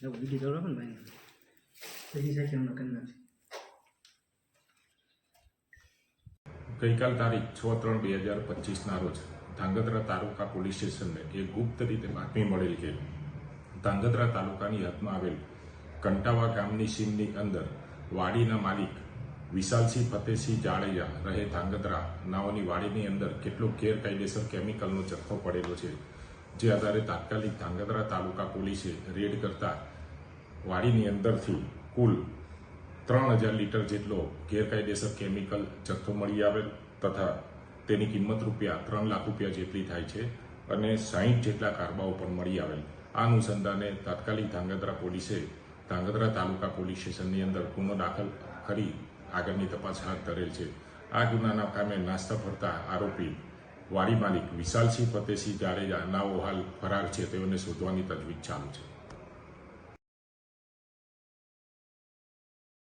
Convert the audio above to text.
Video ચાલુ રાખો ને ભાઈ. પછી સાથે હમણાં કરી નાખશે. ગઈકાલ તારીખ 6/3/2025ના રોજ ધાંગધ્રા તાલુકા પોલીસ સ્ટેશનને એક ગુપ્ત રીતે બાતમી મળેલ કે ધાંગધ્રા તાલુકાની હદમાં આવેલ કંટાવા ગામની સીમની અંદર વાડીના માલિક વિશાલસિંહ ફતેહસિંહ જાડેજા રહે ધાંગધ્રા નાઓની વાડીની અંદર કેટલોક ગેરકાયદેસર કેમિકલનો જથ્થો પડેલો છે, જે આધારે તાત્કાલિક ધાંગધ્રા તાલુકા પોલીસે રેડ કરતા વાડીની અંદરથી કુલ 3000 લીટર જેટલો ગેરકાયદેસર કેમિકલ જથ્થો મળી આવેલ તથા તેની કિંમત ₹3 લાખ જેટલી થાય છે અને 60 જેટલા કારબાઓ પણ મળી આવેલ. આ અનુસંધાને તાત્કાલિક ધાંગધ્રા પોલીસે ધાંગધ્રા તાલુકા પોલીસ સ્ટેશનની અંદર ગુનો દાખલ કરી આગળની તપાસ હાથ ધરેલ છે. આ ગુનાના કામે નાસ્તા ફરતા આરોપી વાડી માલિક વિશાલસિંહ ફતેહસિંહ જાડેજા નાઓ હાલ ફરાર છે, તેઓને શોધવાની તજવીજ ચાલુ છે.